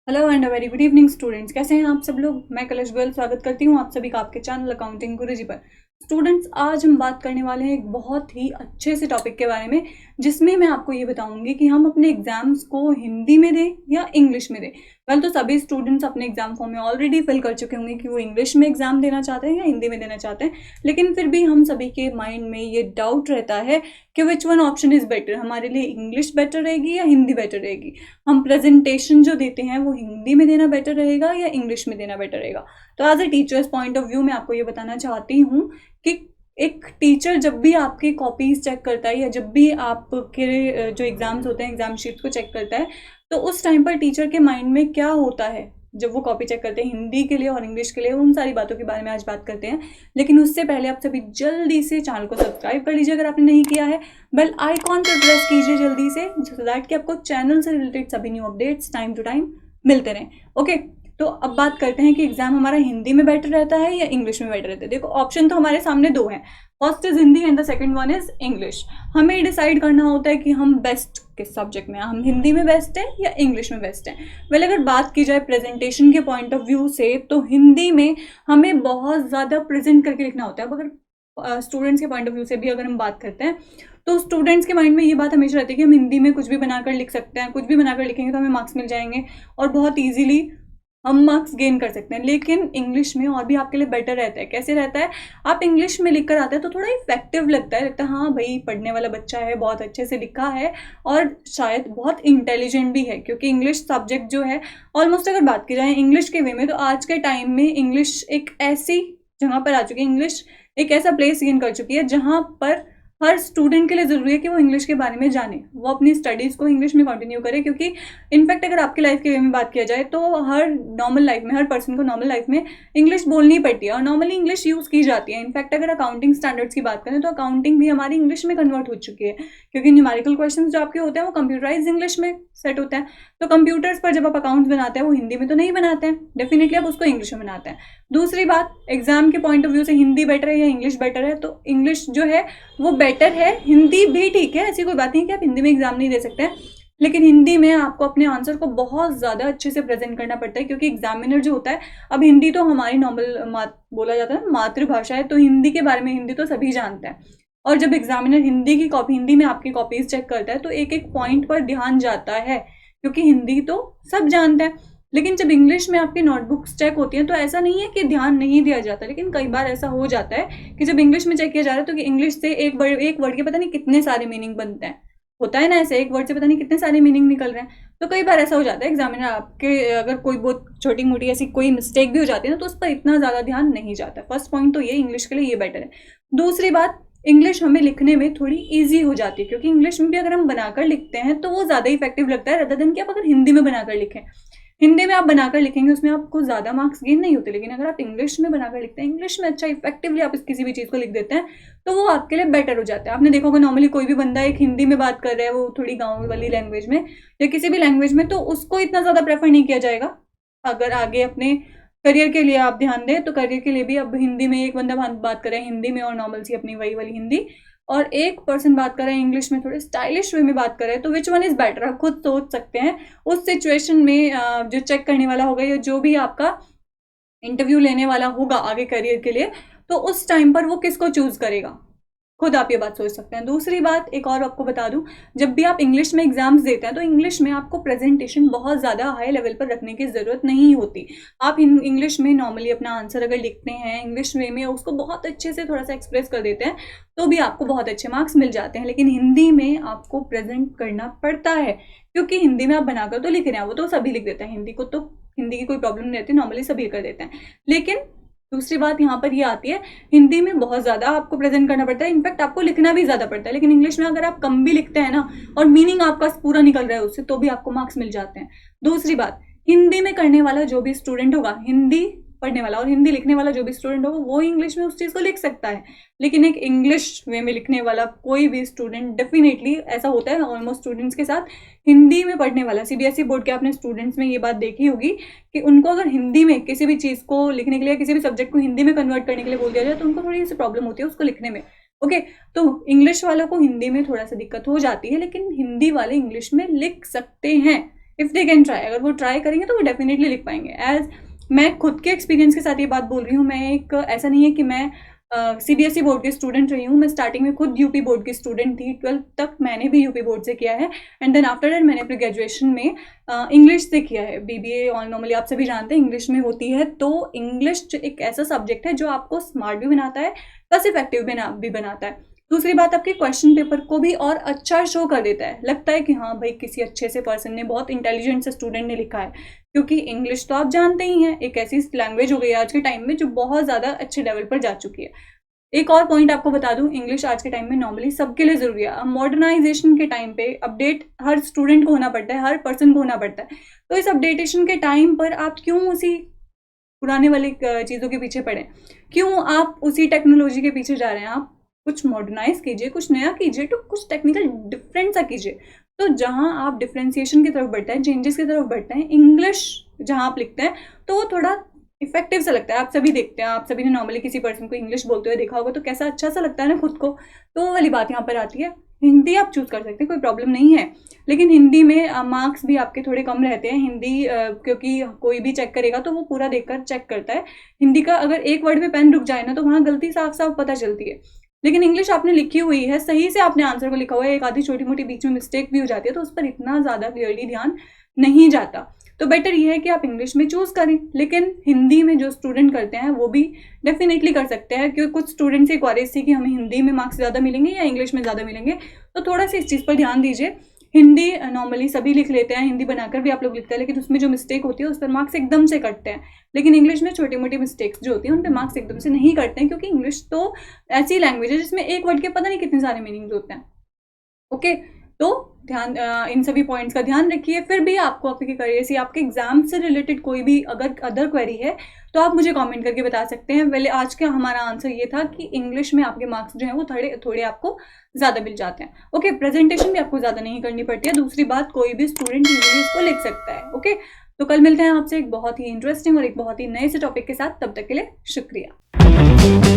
Hello and a very good evening students. कैसे हैं आप सब लोग। मैं कलश गोयल स्वागत करती हूँ आप सभी का आपके चैनल अकाउंटिंग गुरुजी पर। स्टूडेंट्स, आज हम बात करने वाले हैं एक बहुत ही अच्छे से टॉपिक के बारे में, जिसमें मैं आपको ये बताऊंगी कि हम अपने एग्जाम्स को हिंदी में दें या इंग्लिश में दें। वेल, तो सभी स्टूडेंट्स अपने एग्जाम फॉर्म में ऑलरेडी फिल कर चुके होंगे कि वो इंग्लिश में एग्जाम देना चाहते हैं या हिंदी में देना चाहते हैं, लेकिन फिर भी हम सभी के माइंड में ये डाउट रहता है कि which one option is better, हमारे लिए इंग्लिश बेटर रहेगी या हिंदी बेटर रहेगी। हम प्रेजेंटेशन जो देते हैं वो हिंदी में देना बेटर रहेगा या इंग्लिश में देना बेटर रहेगा। तो as a teacher's point of view मैं आपको ये बताना चाहती हूँ कि एक टीचर जब भी आपकी कॉपीज चेक करता है या जब भी आपके जो एग्जाम्स होते हैं एग्जाम शीट को चेक करता है, तो उस टाइम पर टीचर के माइंड में क्या होता है जब वो कॉपी चेक करते हैं हिंदी के लिए और इंग्लिश के लिए, उन सारी बातों के बारे में आज बात करते हैं। लेकिन उससे पहले आप सभी जल्दी से चैनल को सब्सक्राइब कर लीजिए अगर आपने नहीं किया है। बेल आइकॉन पर प्रेस कीजिए जल्दी से, सो दैट कि आपको चैनल से रिलेटेड सभी new updates time to time मिलते रहें। ओके, तो अब बात करते हैं कि एग्जाम हमारा हिंदी में बेटर रहता है या इंग्लिश में बेटर रहता है। देखो, ऑप्शन तो हमारे सामने दो हैं, first is Hindi and the second one is English. हमें डिसाइड करना होता है कि हम बेस्ट किस सब्जेक्ट में, हम हिंदी में बेस्ट हैं या इंग्लिश में बेस्ट हैं। वेल, अगर बात की जाए प्रेजेंटेशन के पॉइंट ऑफ व्यू से, तो हिंदी में हमें बहुत ज़्यादा प्रेजेंट करके लिखना होता है। अब अगर स्टूडेंट्स के पॉइंट ऑफ व्यू से भी अगर हम बात करते हैं, तो स्टूडेंट्स के माइंड में ये बात हमेशा रहती है कि हम हिंदी में कुछ भी बनाकर लिख सकते हैं, कुछ भी बनाकर लिखेंगे तो हमें मार्क्स मिल जाएंगे और बहुत ईजिली हम मार्क्स गेन कर सकते हैं। लेकिन इंग्लिश में और भी आपके लिए बेटर रहता है। कैसे रहता है, आप इंग्लिश में लिख कर आते हैं तो थोड़ा इफेक्टिव लगता है हाँ भाई पढ़ने वाला बच्चा है, बहुत अच्छे से लिखा है और शायद बहुत इंटेलिजेंट भी है, क्योंकि इंग्लिश सब्जेक्ट जो है, ऑलमोस्ट अगर बात की जाए इंग्लिश के वे में, तो आज के टाइम में इंग्लिश एक ऐसी जगह पर आ चुकी है, इंग्लिश एक ऐसा प्लेस गेन कर चुकी है जहाँ पर हर स्टूडेंट के लिए ज़रूरी है कि वो इंग्लिश के बारे में जाने, वो अपनी स्टडीज़ को इंग्लिश में कंटिन्यू करे। क्योंकि इनफैक्ट अगर आपकी लाइफ के वे में बात किया जाए तो हर नॉर्मल लाइफ में, हर पर्सन को नॉर्मल लाइफ में इंग्लिश बोलनी पड़ती है और नॉर्मली इंग्लिश यूज़ की जाती है। इनफैक्ट अगर अकाउंटिंग स्टैंडर्ड्स की बात करें तो अकाउंटिंग भी हमारी इंग्लिश में कन्वर्ट हो चुकी है, क्योंकि न्यूमेरिकल क्वेश्चन जो आपके होते हैं वो कंप्यूटराइज इंग्लिश में सेट होते हैं। तो कंप्यूटर्स पर जब आप अकाउंट्स बनाते हैं वो हिंदी में तो नहीं बनाते हैं, डेफिनेटली आप उसको इंग्लिश में बनाते हैं। दूसरी बात, एग्जाम के पॉइंट ऑफ व्यू से हिंदी बेटर है या इंग्लिश बेटर है, तो इंग्लिश जो है वो बेटर है। हिंदी भी ठीक है, ऐसी कोई बात नहीं कि आप हिंदी में एग्जाम नहीं दे सकते हैं, लेकिन हिंदी में आपको अपने आंसर को बहुत ज़्यादा अच्छे से प्रेजेंट करना पड़ता है, क्योंकि एग्जामिनर जो होता है, अब हिंदी तो हमारी नॉर्मल बोला जाता है मातृभाषा है, तो हिंदी के बारे में, हिंदी तो सभी जानते हैं। और जब एग्जामिनर हिंदी में आपकी कॉपीज चेक करता है तो एक एक पॉइंट पर ध्यान जाता है, क्योंकि हिंदी तो सब जानते हैं। लेकिन जब इंग्लिश में आपकी नोटबुक्स चेक होती हैं तो ऐसा नहीं है कि ध्यान नहीं दिया जाता, लेकिन कई बार ऐसा हो जाता है कि जब इंग्लिश में चेक किया जा रहा है तो कि इंग्लिश से एक वर्ड के पता नहीं कितने सारे मीनिंग बनते हैं, होता है ना ऐसे, एक वर्ड से पता नहीं कितने सारे मीनिंग निकल रहे हैं। तो कई बार ऐसा हो जाता है एग्जामिनर आपके, अगर कोई बहुत छोटी मोटी ऐसी कोई मिस्टेक भी हो जाती है ना, तो उस पर इतना ज़्यादा ध्यान नहीं जाता। फर्स्ट पॉइंट तो ये, इंग्लिश के लिए ये बेटर है। दूसरी बात, इंग्लिश हमें लिखने में थोड़ी ईजी हो जाती है, क्योंकि इंग्लिश में भी अगर हम बनाकर लिखते हैं तो वो ज़्यादा इफेक्टिव लगता है, रदर देन कि आप अगर हिंदी में बनाकर लिखें। हिंदी में आप बनाकर लिखेंगे उसमें आपको ज़्यादा मार्क्स गेन नहीं होते, लेकिन अगर आप इंग्लिश में बनाकर लिखते हैं, इंग्लिश में अच्छा इफेक्टिवली आप किसी भी चीज़ को लिख देते हैं, तो वो आपके लिए बेटर हो जाता है। आपने देखा होगा नॉर्मली कोई भी बंदा एक हिंदी में बात कर रहा है, वो थोड़ी गाँव वाली लैंग्वेज में या किसी भी लैंग्वेज में, तो उसको इतना ज़्यादा प्रेफर नहीं किया जाएगा। अगर आगे अपने करियर के लिए आप ध्यान दें तो करियर के लिए भी अब हिंदी में एक बंदा बात कर रहा है हिंदी में और नॉर्मल सी अपनी वही वाली हिंदी, और एक पर्सन बात कर रहे हैं इंग्लिश में, थोड़े स्टाइलिश वे में बात कर रहे हैं, तो विच वन इज़ बेटर आप खुद सोच सकते हैं। उस सिचुएशन में जो चेक करने वाला होगा या जो भी आपका इंटरव्यू लेने वाला होगा आगे करियर के लिए, तो उस टाइम पर वो किसको चूज़ करेगा, खुद आप ये बात सोच सकते हैं। दूसरी बात एक और आपको बता दूं, जब भी आप इंग्लिश में एग्जाम्स देते हैं तो इंग्लिश में आपको प्रेजेंटेशन बहुत ज़्यादा हाई लेवल पर रखने की ज़रूरत नहीं होती। आप इंग्लिश में नॉर्मली अपना आंसर अगर लिखते हैं इंग्लिश वे में, उसको बहुत अच्छे से थोड़ा सा एक्सप्रेस कर देते हैं, तो भी आपको बहुत अच्छे मार्क्स मिल जाते हैं। लेकिन हिंदी में आपको प्रेजेंट करना पड़ता है, क्योंकि हिंदी में आप बनाकर तो लिख रहे हैं, वो तो सभी लिख देते हैं, हिंदी की कोई प्रॉब्लम नहीं रहती, नॉर्मली सभी कर देते हैं। लेकिन दूसरी बात यहाँ पर ये आती है, हिंदी में बहुत ज़्यादा आपको प्रेजेंट करना पड़ता है, इनफैक्ट आपको लिखना भी ज़्यादा पड़ता है। लेकिन इंग्लिश में अगर आप कम भी लिखते हैं ना और मीनिंग आपका पूरा निकल रहा है उससे, तो भी आपको मार्क्स मिल जाते हैं। दूसरी बात, हिंदी में करने वाला जो भी स्टूडेंट होगा, हिंदी पढ़ने वाला और हिंदी लिखने वाला जो भी स्टूडेंट होगा, वो इंग्लिश में उस चीज़ को लिख सकता है। लेकिन एक इंग्लिश वे में लिखने वाला कोई भी स्टूडेंट, डेफिनेटली ऐसा होता है ऑलमोस्ट स्टूडेंट्स के साथ, हिंदी में पढ़ने वाला, सीबीएसई बोर्ड के आपने स्टूडेंट्स में ये बात देखी होगी कि उनको अगर हिंदी में किसी भी चीज़ को लिखने के लिए, किसी भी सब्जेक्ट को हिंदी में कन्वर्ट करने के लिए बोल दिया जाए, तो उनको थोड़ी सी प्रॉब्लम होती है उसको लिखने में। ओके, तो इंग्लिश वालों को हिंदी में थोड़ा सा दिक्कत हो जाती है, लेकिन हिंदी वाले इंग्लिश में लिख सकते हैं। इफ़ दे कैन ट्राई, अगर वो ट्राई करेंगे तो वो डेफिनेटली लिख पाएंगे। एज मैं खुद के एक्सपीरियंस के साथ ये बात बोल रही हूँ, मैं एक ऐसा नहीं है कि मैं सीबीएसई बोर्ड की स्टूडेंट रही हूँ, मैं स्टार्टिंग में खुद यूपी बोर्ड की स्टूडेंट थी, 12th तक मैंने भी यूपी बोर्ड से किया है, एंड देन आफ्टर दैट मैंने अपनी ग्रेजुएशन में इंग्लिश से किया है। बीबीए ऑल नॉर्मली आप सभी जानते हैं इंग्लिश में होती है, तो इंग्लिश एक ऐसा सब्जेक्ट है जो आपको स्मार्ट भी बनाता है प्लस इफेक्टिव भी बनाता है। दूसरी बात, आपके क्वेश्चन पेपर को भी और अच्छा शो कर देता है, लगता है कि हाँ भाई किसी अच्छे से पर्सन ने, बहुत इंटेलिजेंट से स्टूडेंट ने लिखा है, क्योंकि इंग्लिश तो आप जानते ही हैं एक ऐसी लैंग्वेज हो गई है आज के टाइम में जो बहुत ज़्यादा अच्छे लेवल पर जा चुकी है। एक और पॉइंट आपको बता दूं, इंग्लिश आज के टाइम में नॉर्मली सबके लिए जरूरी है। मॉडर्नाइजेशन के टाइम पे अपडेट हर स्टूडेंट को होना पड़ता है, हर पर्सन को होना पड़ता है, तो इस अपडेटेशन के टाइम पर आप क्यों उसी पुराने वाली चीज़ों के पीछे पड़े, क्यों आप उसी टेक्नोलॉजी के पीछे जा रहे हैं? आप कुछ मॉडर्नाइज कीजिए, कुछ नया कीजिए, तो कुछ टेक्निकल डिफरेंट सा कीजिए। तो जहाँ आप डिफ्रेंसिएशन की तरफ बढ़ते हैं, चेंजेस की तरफ बढ़ते हैं, इंग्लिश जहाँ आप लिखते हैं तो वो थोड़ा इफेक्टिव सा लगता है। आप सभी देखते हैं, आप सभी ने नॉर्मली किसी पर्सन को इंग्लिश बोलते हुए देखा होगा, तो कैसा अच्छा सा लगता है ना खुद को। तो वो वाली बात यहाँ पर आती है। हिंदी आप चूज़ कर सकते हैं, कोई प्रॉब्लम नहीं है, लेकिन हिंदी में मार्क्स भी आपके थोड़े कम रहते हैं। हिंदी क्योंकि कोई भी चेक करेगा तो वो पूरा देखकर चेक करता है। हिंदी का अगर एक वर्ड में पेन रुक जाए ना तो वहाँ गलती साफ साफ पता चलती है। लेकिन इंग्लिश आपने लिखी हुई है, सही से आपने आंसर को लिखा हुआ है, एक आधी छोटी मोटी बीच में मिस्टेक भी हो जाती है तो उस पर इतना ज़्यादा क्लियरली ध्यान नहीं जाता। तो बेटर ये है कि आप इंग्लिश में चूज़ करें, लेकिन हिंदी में जो स्टूडेंट करते हैं वो भी डेफिनेटली कर सकते हैं, क्योंकि कुछ स्टूडेंट्स एक क्वेरीज थी कि हमें हिंदी में मार्क्स ज़्यादा मिलेंगे या इंग्लिश में ज़्यादा मिलेंगे, तो थोड़ा सा इस चीज़ पर ध्यान दीजिए। हिंदी नॉर्मली सभी लिख लेते हैं, हिंदी बनाकर भी आप लोग लिखते हैं, लेकिन उसमें जो मिस्टेक होती है उस पर मार्क्स एकदम से कटते हैं। लेकिन इंग्लिश में छोटी मोटी मिस्टेक्स जो होती हैं उन पर मार्क्स एकदम से नहीं कटते हैं, क्योंकि इंग्लिश तो ऐसी लैंग्वेज है जिसमें एक वर्ड के पता नहीं कितने सारे मीनिंग्स होते हैं। ओके, तो ध्यान इन सभी पॉइंट्स का ध्यान रखिए। फिर भी आपको आपके करियर से, आपके एग्जाम से रिलेटेड कोई भी अगर अदर क्वेरी है तो आप मुझे कमेंट करके बता सकते हैं। पहले आज का हमारा आंसर ये था कि इंग्लिश में आपके मार्क्स जो हैं वो थोड़े आपको ज़्यादा मिल जाते हैं। ओके, प्रेजेंटेशन भी आपको ज़्यादा नहीं करनी पड़ती है। दूसरी बात, कोई भी स्टूडेंट इजीली इसको लिख सकता है। ओके, तो कल मिलते हैं आपसे एक बहुत ही इंटरेस्टिंग और एक बहुत ही नए से टॉपिक के साथ। तब तक के लिए शुक्रिया।